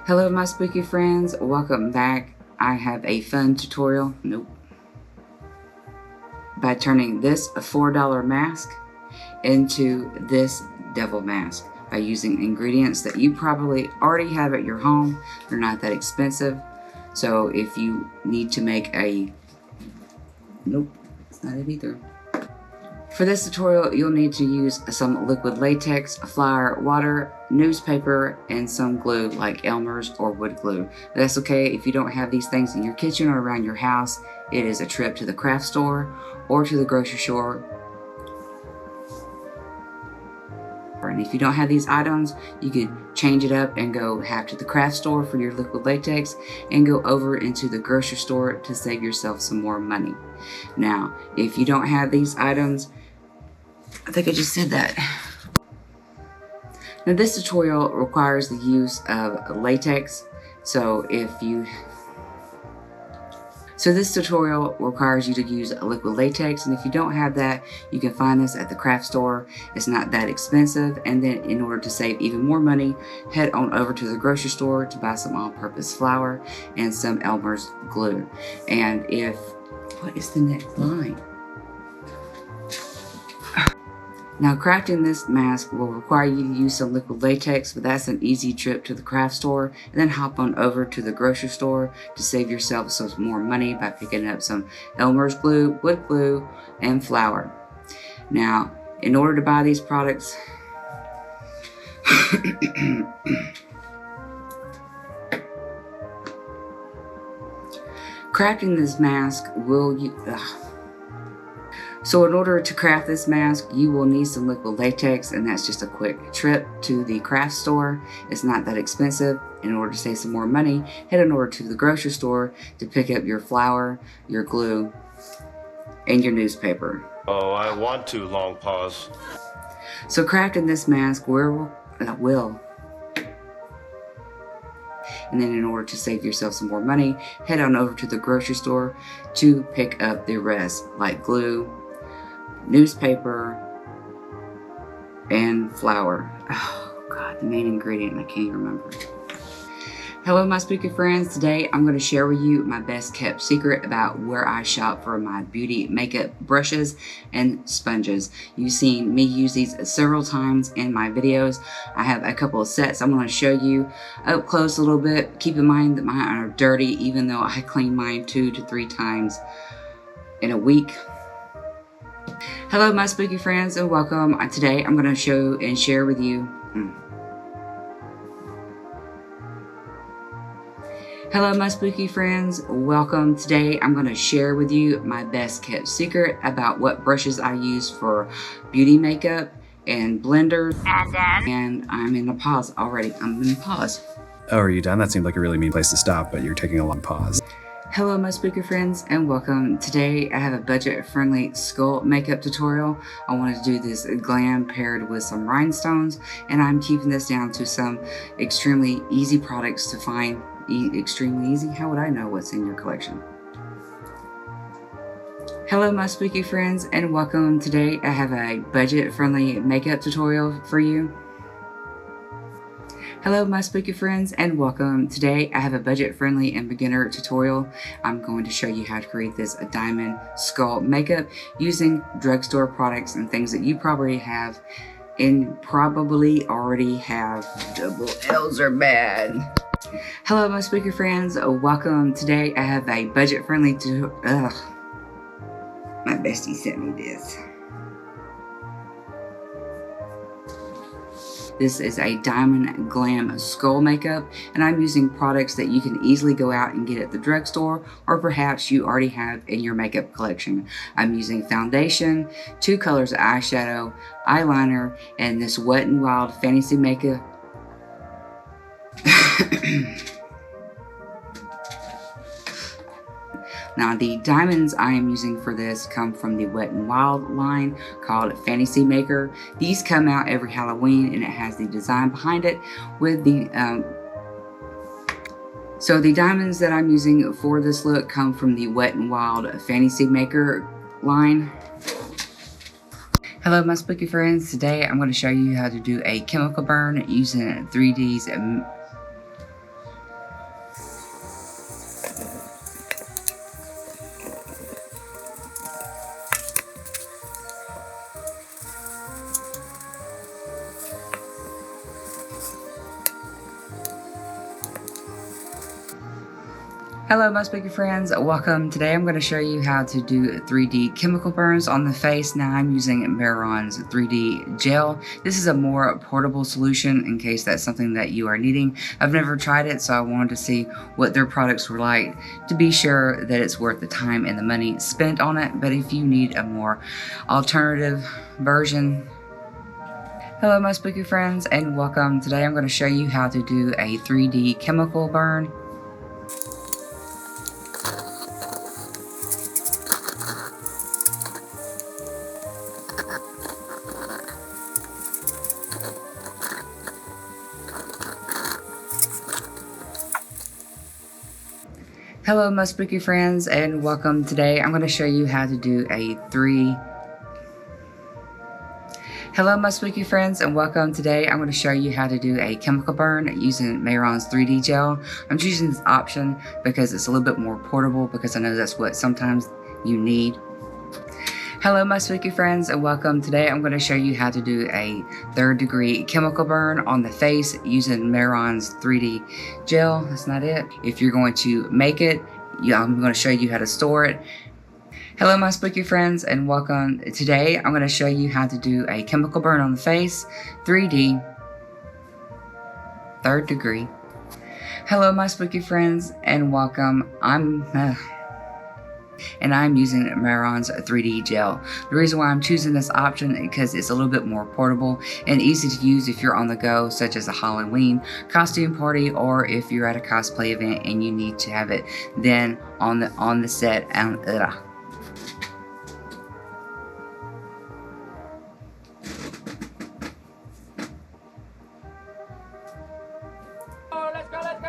Hello my spooky friends, welcome back. I have a fun tutorial, by turning this $4 mask into this devil mask by using ingredients that you probably already have at your home. They're not that expensive. So if you need to make a, it's not it either. For this tutorial, you'll need to use some liquid latex, flour, water, newspaper, and some glue like Elmer's or wood glue. But that's okay if you don't have these things in your kitchen or around your house. It is a trip to the craft store or to the grocery store. And if you don't have these items, you could change it up and go half to the craft store for your liquid latex and go over into the grocery store to save yourself some more money. Now, if you don't have these items, I think I just said that. Now this tutorial requires the use of latex. So this tutorial requires you to use a liquid latex, and if you don't have that, you can find this at the craft store. It's not that expensive, and then in order to save even more money, head on over to the grocery store to buy some all-purpose flour and some Elmer's glue. And what is the next line? Now crafting this mask will require you to use some liquid latex, but that's an easy trip to the craft store, and then hop on over to the grocery store to save yourself some more money by picking up some Elmer's glue, wood glue, and flour. Now, in order to buy these products, crafting this mask So in order to craft this mask, you will need some liquid latex, and that's just a quick trip to the craft store. It's not that expensive. In order to save some more money, head on over to the grocery store to pick up your flour, your glue, and your newspaper. Oh, I want to, long pause. So crafting this mask will. And then in order to save yourself some more money, head on over to the grocery store to pick up the rest, like glue, newspaper, and flour. Oh God, the main ingredient I can't remember. Hello my spooky friends, today I'm going to share with you my best kept secret about where I shop for my beauty makeup brushes and sponges. You've seen me use these several times in my videos. I have a couple of sets I'm going to show you up close a little bit. Keep in mind that mine are dirty, even though I clean mine 2 to 3 times in a week. Hello my spooky friends and welcome. Today I'm going to show and share with you Hello my spooky friends, welcome. Today I'm going to share with you my best kept secret about what brushes I use for beauty makeup and blenders. And I'm in a pause already. I'm in a pause. Oh, are you done? That seemed like a really mean place to stop, but you're taking a long pause. Hello my spooky friends and welcome. Today I have a budget-friendly skull makeup tutorial. I wanted to do this glam paired with some rhinestones, and I'm keeping this down to some extremely easy products to find. Extremely easy? How would I know what's in your collection? Hello my spooky friends and welcome. Today I have a budget-friendly makeup tutorial for you. Hello my spooky friends and welcome. Today I have a budget-friendly and beginner tutorial. I'm going to show you how to create this diamond skull makeup using drugstore products and things that you probably have and probably already have. Double L's are bad. Hello my spooky friends, welcome. Today I have a budget-friendly my bestie sent me this. This is a diamond glam skull makeup, and I'm using products that you can easily go out and get at the drugstore, or perhaps you already have in your makeup collection. I'm using foundation, 2 colors of eyeshadow, eyeliner, and this Wet n Wild Fantasy Makeup. Now the diamonds I am using for this come from the Wet n Wild line called Fantasy Maker. These come out every Halloween, and it has the design behind it with the so the diamonds that I'm using for this look come from the Wet n Wild Fantasy Maker line. Hello my spooky friends, today I'm going to show you how to do a chemical burn using 3D's Hello my spooky friends, welcome. Today I'm going to show you how to do 3D chemical burns on the face. Now I'm using Mehron's 3D gel. This is a more portable solution in case that's something that you are needing. I've never tried it, so I wanted to see what their products were like to be sure that it's worth the time and the money spent on it. But if you need a more alternative version, hello my spooky friends and welcome. Today I'm going to show you how to do a 3D chemical burn. Hello my spooky friends and welcome. Today I'm going to show you how to do a Hello my spooky friends and welcome. Today I'm going to show you how to do a chemical burn using Mehron's 3D gel. I'm choosing this option because it's a little bit more portable, because I know that's what sometimes you need. Hello my spooky friends and welcome. Today I'm going to show you how to do a 3rd degree chemical burn on the face using Mehron's 3D gel. That's not it. If you're going to make it, I'm going to show you how to store it. Hello my spooky friends and welcome. Today I'm going to show you how to do a chemical burn on the face, 3D, 3rd degree. Hello my spooky friends and welcome. I'm using Mehron's 3D gel. The reason why I'm choosing this option is because it's a little bit more portable and easy to use if you're on the go, such as a Halloween costume party, or if you're at a cosplay event and you need to have it then on the set.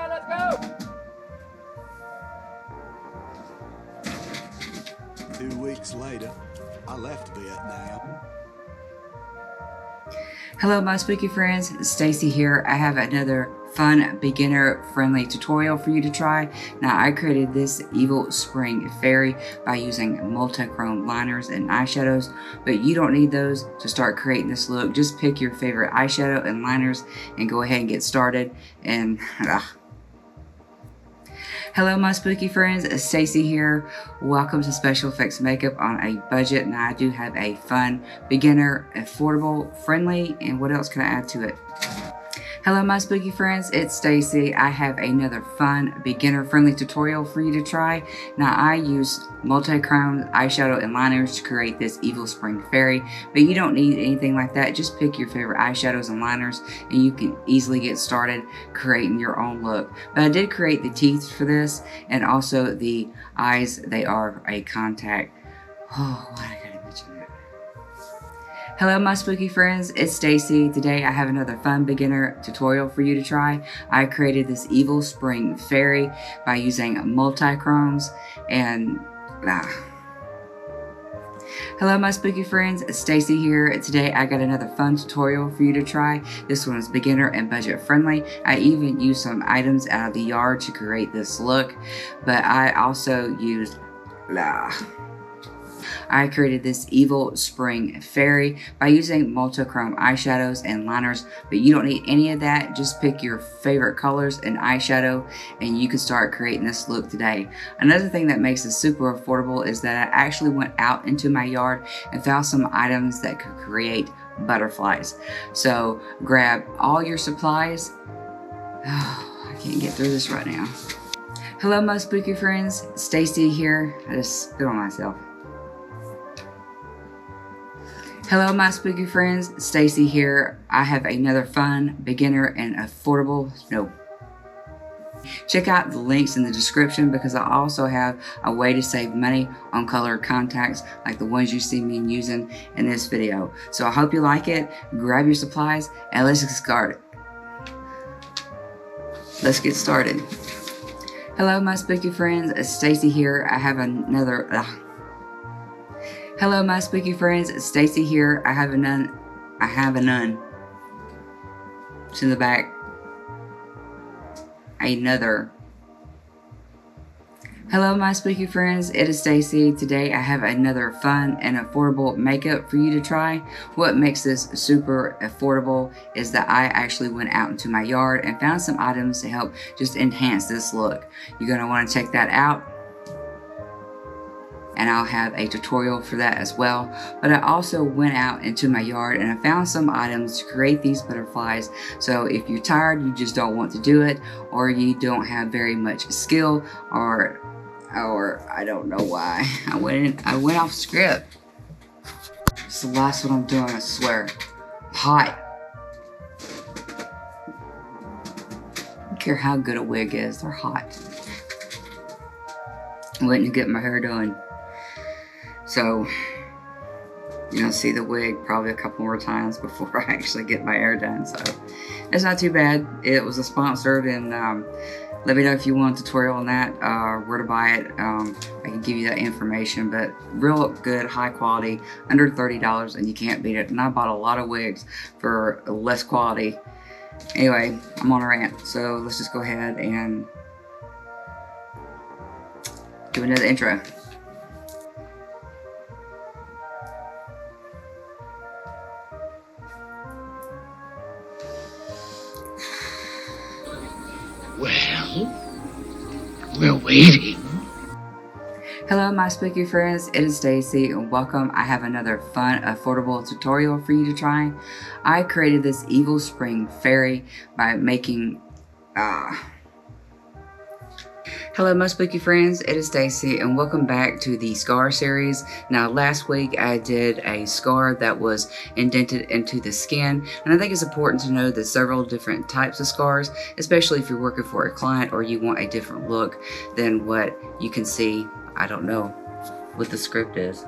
Let's go! 2 weeks later, I left Vietnam. Hello my spooky friends, Stacy here. I have another fun beginner friendly tutorial for you to try. Now I created this evil spring fairy by using multi-chrome liners and eyeshadows, but you don't need those to start creating this look. Just pick your favorite eyeshadow and liners and go ahead and get started. And hello my spooky friends, Stacy here. Welcome to Special Effects Makeup on a Budget. Now I do have a fun, beginner, affordable, friendly, and what else can I add to it? Hello my spooky friends, it's Stacy. I have another fun, beginner-friendly tutorial for you to try. Now I use multi-chrome eyeshadow and liners to create this evil spring fairy, but you don't need anything like that. Just pick your favorite eyeshadows and liners and you can easily get started creating your own look. But I did create the teeth for this and also the eyes. They are a contact. Oh, why did I gotta mention that? Hello my spooky friends, it's Stacy. Today I have another fun beginner tutorial for you to try. I created this evil spring fairy by using multi-chromes and hello my spooky friends, it's Stacy here. Today I got another fun tutorial for you to try. This one is beginner and budget friendly. I even used some items out of the yard to create this look, but I also used I created this evil spring fairy by using multi-chrome eyeshadows and liners, but you don't need any of that. Just pick your favorite colors and eyeshadow and you can start creating this look today. Another thing that makes this super affordable is that I actually went out into my yard and found some items that could create butterflies. So grab all your supplies. Oh, I can't get through this right now. Hello my spooky friends, Stacy here. I just spit on myself. Hello my spooky friends, Stacy here. I have another fun, beginner, and affordable, check out the links in the description because I also have a way to save money on colored contacts like the ones you see me using in this video. So I hope you like it. Grab your supplies and let's get started. Hello my spooky friends, it's Stacy here. I have another Hello my spooky friends, it's Stacy here. I have a nun. It's in the back. Another Hello my spooky friends, it is Stacy. Today I have another fun and affordable makeup for you to try. What makes this super affordable is that I actually went out into my yard and found some items to help just enhance this look. You're going to want to check that out. And I'll have a tutorial for that as well. But I also went out into my yard and I found some items to create these butterflies. So if you're tired, you just don't want to do it, or you don't have very much skill, or I don't know why. I went off script. It's the last one I'm doing, I swear. Hot. I don't care how good a wig is, they're hot. I'm waiting to get my hair done. So, you're gonna see the wig probably a couple more times before I actually get my hair done. So, it's not too bad. It was a sponsored, and let me know if you want a tutorial on that, where to buy it. I can give you that information, but real good, high quality, under $30, and you can't beat it. And I bought a lot of wigs for less quality. Anyway, I'm on a rant, so let's just go ahead and do another intro. We're waiting. Hello my spooky friends, it is Stacy and welcome. I have another fun, affordable tutorial for you to try. I created this evil spring fairy by making Hello my spooky friends, it is Stacy and welcome back to the scar series. Now last week I did a scar that was indented into the skin, and I think it's important to know that several different types of scars, especially if you're working for a client or you want a different look than what you can see. I don't know what the script is.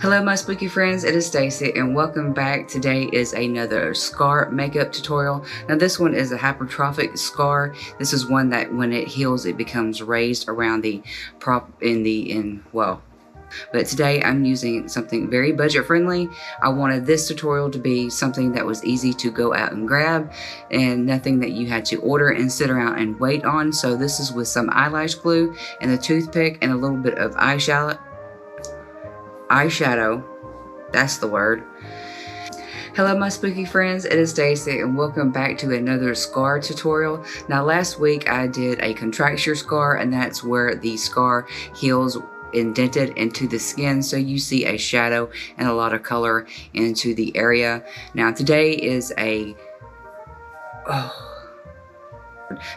Hello my spooky friends, it is Stacy and welcome back. Today is another scar makeup tutorial. Now this one is a hypertrophic scar. This is one that when it heals it becomes raised around the but today I'm using something very budget friendly. I wanted this tutorial to be something that was easy to go out and grab and nothing that you had to order and sit around and wait on. So this is with some eyelash glue and a toothpick and a little bit of eyeshadow, that's the word. Hello my spooky friends, it is Stacy and welcome back to another scar tutorial. Now last week I did a contracture scar, and that's where the scar heals indented into the skin, so you see a shadow and a lot of color into the area. Now today is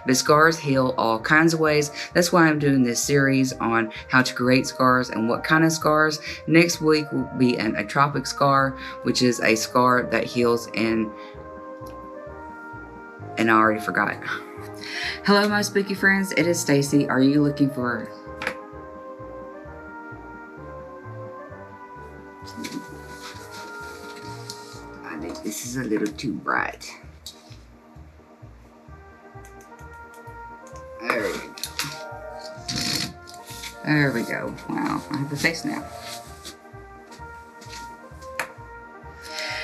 but scars heal all kinds of ways. That's why I'm doing this series on how to create scars and what kind of scars. Next week will be an atrophic scar, which is a scar that heals and I already forgot. Hello my spooky friends, it is Stacy. Are you looking for I think this is a little too bright. There we go. There we go. Wow, I have the face now.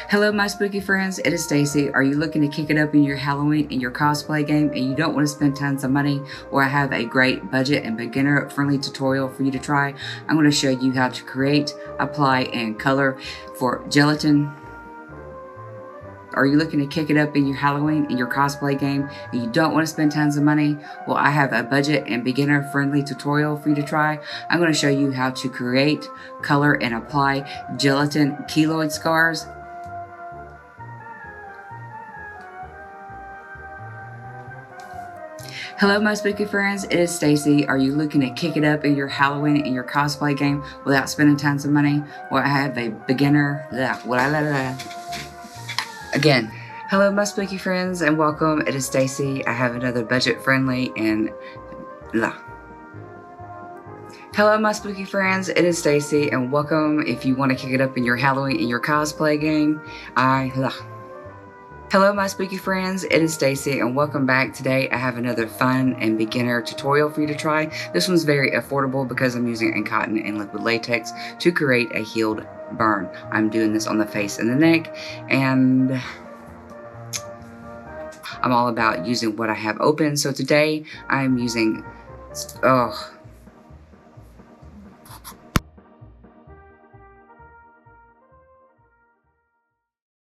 Hello my spooky friends, it is Stacy. Are you looking to kick it up in your Halloween and your cosplay game and you don't want to spend tons of money? Or I have a great budget and beginner friendly tutorial for you to try. I'm going to show you how to create, apply, and color for gelatin. Are you looking to kick it up in your Halloween and your cosplay game and you don't want to spend tons of money? Well, I have a budget and beginner friendly tutorial for you to try. I'm going to show you how to create, color, and apply gelatin keloid scars. Hello my spooky friends, it is Stacy. Are you looking to kick it up in your Halloween and your cosplay game without spending tons of money? Well, I have a beginner, Again, hello my spooky friends and welcome, it is Stacy. I have another budget friendly and Hello my spooky friends, it is Stacy and welcome. If you want to kick it up in your Halloween and your cosplay game, Hello my spooky friends, it is Stacy and welcome back. Today I have another fun and beginner tutorial for you to try. This one's very affordable because I'm using a cotton and liquid latex to create a healed burn. I'm doing this on the face and the neck, and I'm all about using what I have open. So today I'm using,